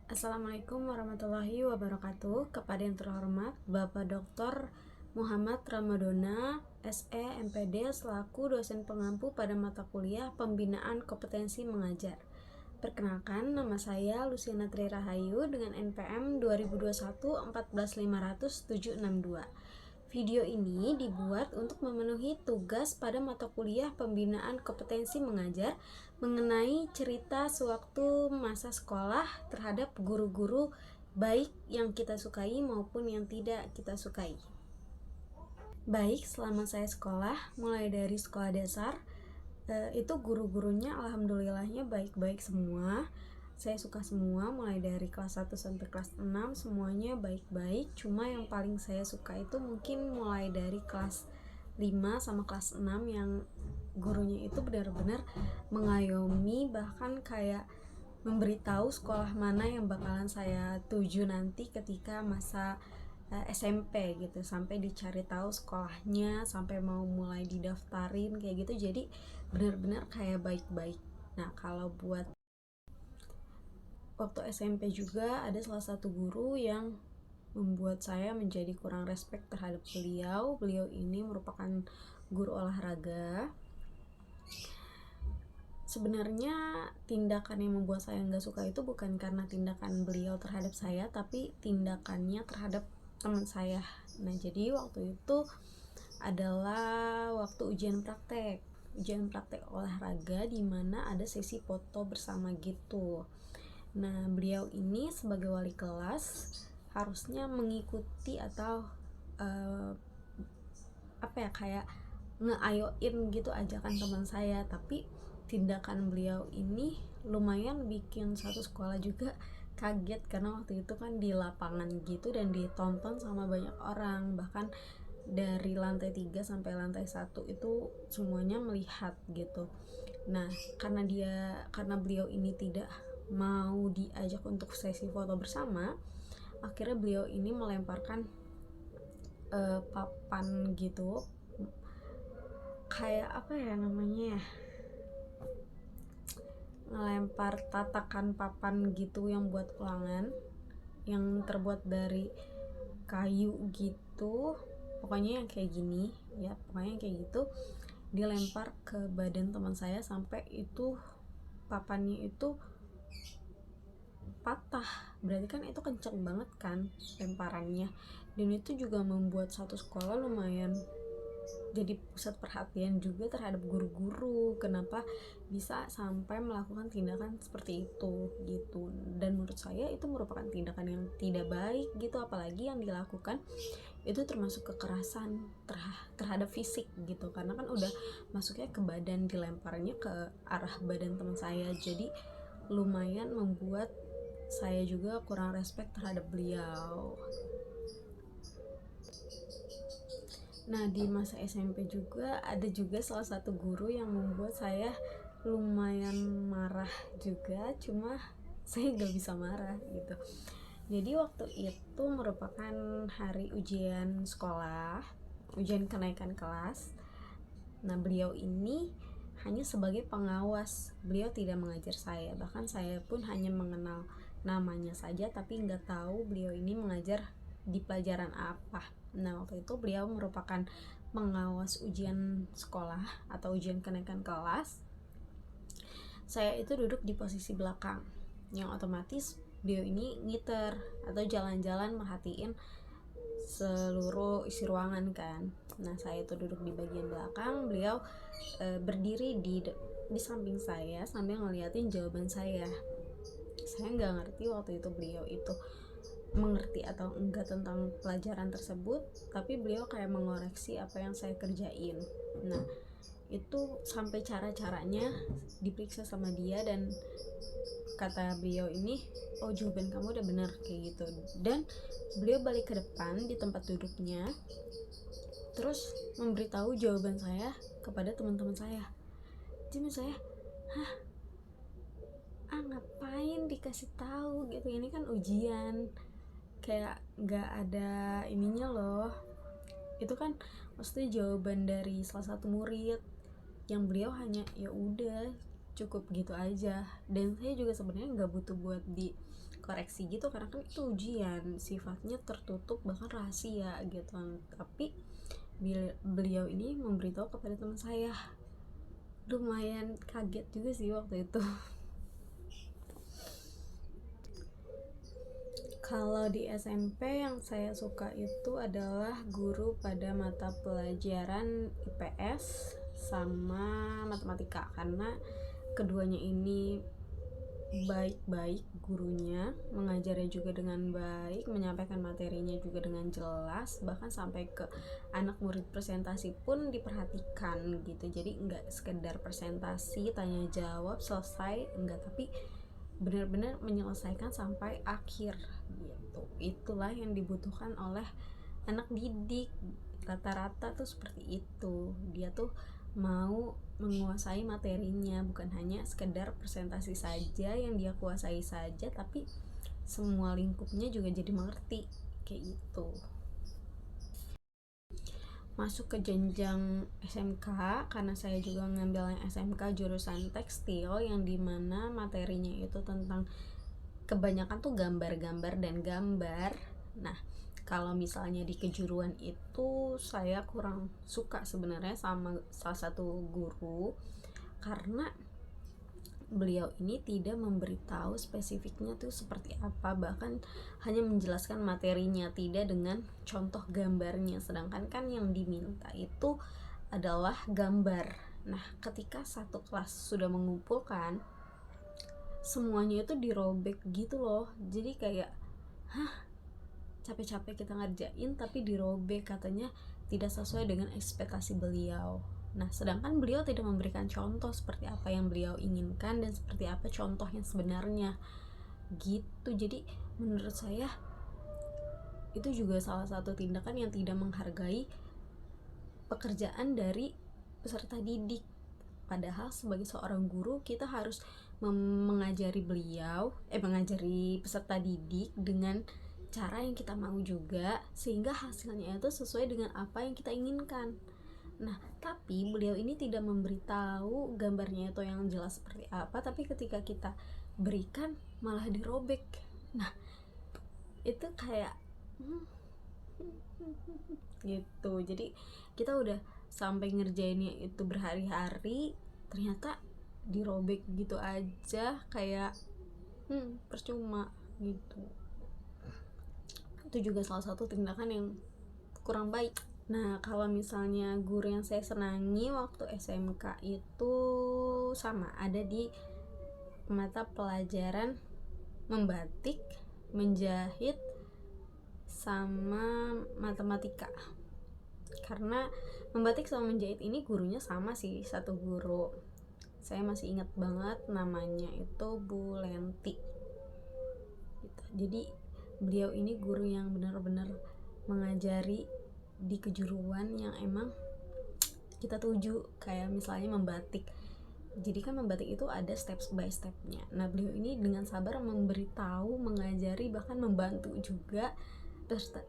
Assalamualaikum warahmatullahi wabarakatuh. Kepada yang terhormat Bapak Dr. Muhammad Ramadona, SE, MPD, selaku dosen pengampu pada mata kuliah Pembinaan Kompetensi Mengajar. Perkenalkan, nama saya Luciana Tri Rahayu dengan NPM 2021 14500 762. Video ini dibuat untuk memenuhi tugas pada mata kuliah Pembinaan Kompetensi Mengajar mengenai cerita sewaktu masa sekolah terhadap guru-guru baik yang kita sukai maupun yang tidak kita sukai. Baik, selama saya sekolah, mulai dari sekolah dasar, itu guru-gurunya alhamdulillahnya baik-baik semua. Saya suka semua, mulai dari kelas 1 sampai kelas 6 semuanya baik-baik. Cuma yang paling saya suka itu mungkin mulai dari kelas 5 sama kelas 6 yang gurunya itu benar-benar mengayomi, bahkan kayak memberitahu sekolah mana yang bakalan saya tuju nanti ketika masa SMP gitu, sampai dicari tahu sekolahnya, sampai mau mulai didaftarin kayak gitu. Jadi benar-benar kayak baik-baik. Nah, kalau buat waktu SMP juga ada salah satu guru yang membuat saya menjadi kurang respect terhadap beliau. Beliau ini merupakan guru olahraga. Sebenarnya tindakan yang membuat saya nggak suka itu bukan karena tindakan beliau terhadap saya, tapi tindakannya terhadap teman saya. Nah, jadi waktu itu adalah waktu ujian praktek olahraga di mana ada sesi foto bersama gitu. Nah, beliau ini sebagai wali kelas harusnya mengikuti atau kayak ngeayoin gitu ajakan teman saya, tapi tindakan beliau ini lumayan bikin satu sekolah juga kaget, karena waktu itu kan di lapangan gitu dan ditonton sama banyak orang, bahkan dari lantai 3 sampai lantai 1 itu semuanya melihat gitu. Nah, karena beliau ini tidak mau diajak untuk sesi foto bersama, akhirnya beliau ini melemparkan papan gitu, kayak ngelempar tatakan papan gitu yang buat ulangan, yang terbuat dari kayu gitu, pokoknya yang kayak gini ya, pokoknya kayak gitu, dilempar ke badan teman saya sampai itu papannya itu patah. Berarti kan itu kenceng banget kan lemparannya, dan itu juga membuat satu sekolah lumayan jadi pusat perhatian juga terhadap guru-guru, kenapa bisa sampai melakukan tindakan seperti itu gitu. Dan menurut saya itu merupakan tindakan yang tidak baik gitu, apalagi yang dilakukan itu termasuk kekerasan terhadap fisik gitu, karena kan udah masuknya ke badan, dilemparnya ke arah badan teman saya. Jadi lumayan membuat saya juga kurang respect terhadap beliau. Nah, di masa SMP juga ada juga salah satu guru yang membuat saya lumayan marah juga, cuma saya gak bisa marah gitu. Jadi waktu itu merupakan hari ujian sekolah, ujian kenaikan kelas. Nah, beliau ini hanya sebagai pengawas, beliau tidak mengajar saya, bahkan saya pun hanya mengenal namanya saja, tapi nggak tahu beliau ini mengajar di pelajaran apa. Nah, waktu itu beliau merupakan pengawas ujian sekolah atau ujian kenaikan kelas. Saya itu duduk di posisi belakang, yang otomatis beliau ini ngiter atau jalan-jalan merhatiin seluruh isi ruangan kan. Nah, saya itu duduk di bagian belakang, beliau berdiri di samping saya sambil ngeliatin jawaban saya. Saya nggak ngerti waktu itu beliau itu mengerti atau enggak tentang pelajaran tersebut, tapi beliau kayak mengoreksi apa yang saya kerjain. Nah, itu sampai cara-caranya diperiksa sama dia, dan kata beliau ini, oh jawaban kamu udah benar kayak gitu. Dan beliau balik ke depan di tempat duduknya, terus memberitahu jawaban saya kepada teman-teman saya. Jadi saya, ngapain dikasih tahu gitu, ini kan ujian, kayak nggak ada ininya loh. Itu kan maksudnya jawaban dari salah satu murid yang beliau hanya ya udah cukup gitu aja. Dan saya juga sebenarnya nggak butuh buat dikoreksi gitu, karena kan itu ujian, sifatnya tertutup bahkan rahasia gitu. Tapi beliau ini memberitahu kepada teman saya. Lumayan kaget juga sih waktu itu. Kalau di SMP yang saya suka itu adalah guru pada mata pelajaran IPS sama matematika, karena keduanya ini baik-baik gurunya, mengajarnya juga dengan baik, menyampaikan materinya juga dengan jelas, bahkan sampai ke anak murid presentasi pun diperhatikan gitu. Jadi nggak sekedar presentasi tanya jawab selesai, enggak, tapi benar-benar menyelesaikan sampai akhir gitu. Itulah yang dibutuhkan oleh anak didik, rata-rata tuh seperti itu. Dia tuh mau menguasai materinya, bukan hanya sekedar presentasi saja yang dia kuasai saja, tapi semua lingkupnya juga jadi mengerti kayak gitu. Masuk ke jenjang SMK, karena saya juga ngambil SMK jurusan tekstil, yang dimana materinya itu tentang kebanyakan tuh gambar-gambar dan gambar. Nah, kalau misalnya di kejuruan itu saya kurang suka sebenarnya sama salah satu guru, karena beliau ini tidak memberitahu spesifiknya tuh seperti apa, bahkan hanya menjelaskan materinya, tidak dengan contoh gambarnya. Sedangkan kan yang diminta itu adalah gambar. Nah, ketika satu kelas sudah mengumpulkan, semuanya itu dirobek gitu loh. Jadi kayak, capek-capek kita ngerjain tapi dirobek, katanya tidak sesuai dengan ekspektasi beliau. Nah, sedangkan beliau tidak memberikan contoh seperti apa yang beliau inginkan dan seperti apa contoh yang sebenarnya gitu. Jadi menurut saya itu juga salah satu tindakan yang tidak menghargai pekerjaan dari peserta didik. Padahal sebagai seorang guru kita harus mengajari peserta didik dengan cara yang kita mau juga, sehingga hasilnya itu sesuai dengan apa yang kita inginkan. Nah, tapi beliau ini tidak memberitahu gambarnya itu yang jelas seperti apa, tapi ketika kita berikan malah dirobek. Nah, itu kayak gitu. Jadi kita udah sampai ngerjainnya itu berhari-hari, ternyata dirobek gitu aja, kayak percuma gitu. Itu juga salah satu tindakan yang kurang baik. Nah, kalau misalnya guru yang saya senangi waktu SMK itu sama, ada di mata pelajaran membatik, menjahit, sama matematika. Karena membatik sama menjahit ini gurunya sama sih, satu guru. Saya masih ingat banget namanya itu Bu Lenti gitu. Jadi beliau ini guru yang benar-benar mengajari di kejuruan yang emang kita tuju, kayak misalnya membatik. Jadi kan membatik itu ada step by stepnya. Nah, beliau ini dengan sabar memberitahu, mengajari, bahkan membantu juga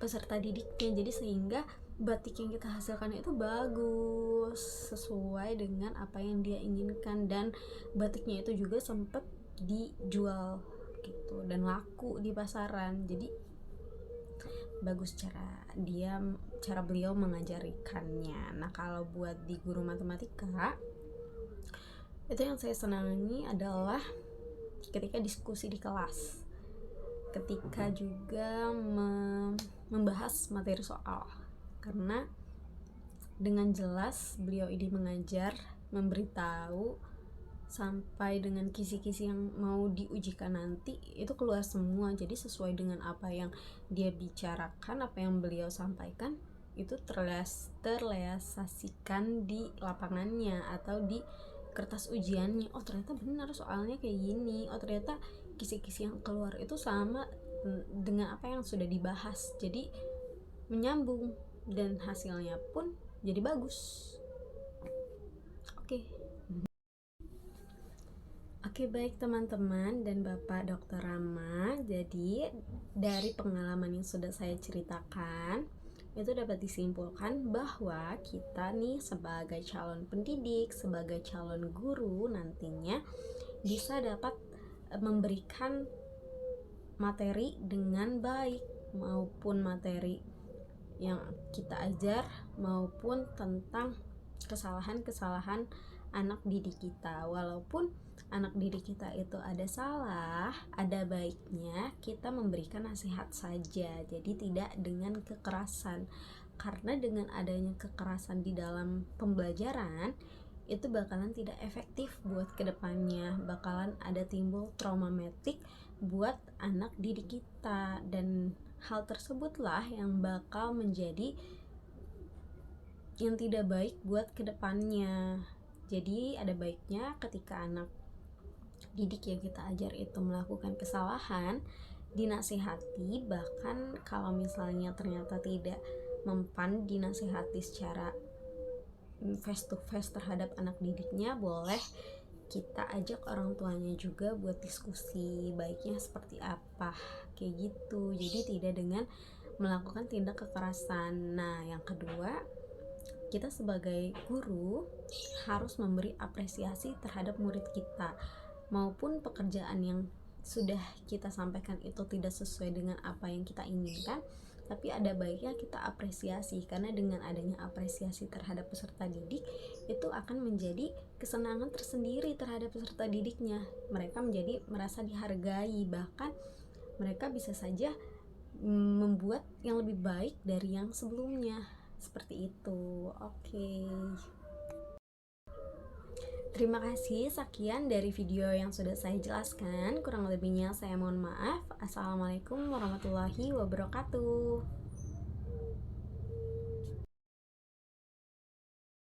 peserta didiknya. Jadi sehingga batik yang kita hasilkan itu bagus, sesuai dengan apa yang dia inginkan, dan batiknya itu juga sempat dijual gitu dan laku di pasaran. Jadi bagus cara beliau mengajarikannya. Nah, kalau buat di guru matematika, itu yang saya senangi adalah ketika diskusi di kelas, ketika juga membahas materi soal, karena dengan jelas beliau ini mengajar, memberitahu, sampai dengan kisi-kisi yang mau diujikan nanti itu keluar semua. Jadi sesuai dengan apa yang dia bicarakan, apa yang beliau sampaikan, itu terrealisasikan di lapangannya atau di kertas ujiannya. Oh, ternyata benar soalnya kayak gini. Oh, ternyata kisi-kisi yang keluar itu sama dengan apa yang sudah dibahas. Jadi menyambung dan hasilnya pun jadi bagus. Oke, baik teman-teman dan Bapak Dr. Rama. Jadi dari pengalaman yang sudah saya ceritakan, itu dapat disimpulkan bahwa kita nih sebagai calon pendidik, sebagai calon guru nantinya bisa dapat memberikan materi dengan baik, maupun materi yang kita ajar maupun tentang kesalahan-kesalahan anak didik kita. Walaupun anak didik kita itu ada salah, ada baiknya kita memberikan nasihat saja, jadi tidak dengan kekerasan. Karena dengan adanya kekerasan di dalam pembelajaran itu bakalan tidak efektif buat kedepannya, bakalan ada timbul traumatik buat anak didik kita, dan hal tersebutlah yang bakal menjadi yang tidak baik buat kedepannya. Jadi ada baiknya ketika anak didik yang kita ajar itu melakukan kesalahan, dinasihati. Bahkan kalau misalnya ternyata tidak mempan dinasihati secara face to face terhadap anak didiknya, boleh kita ajak orang tuanya juga buat diskusi baiknya seperti apa, kayak gitu. Jadi tidak dengan melakukan tindak kekerasan. Nah, yang kedua, kita sebagai guru harus memberi apresiasi terhadap murid kita, maupun pekerjaan yang sudah kita sampaikan itu tidak sesuai dengan apa yang kita inginkan, tapi ada baiknya kita apresiasi, karena dengan adanya apresiasi terhadap peserta didik itu akan menjadi kesenangan tersendiri terhadap peserta didiknya. Mereka menjadi merasa dihargai, bahkan mereka bisa saja membuat yang lebih baik dari yang sebelumnya, seperti itu. Oke. Terima kasih, sekian dari video yang sudah saya jelaskan. Kurang lebihnya saya mohon maaf. Assalamualaikum warahmatullahi wabarakatuh.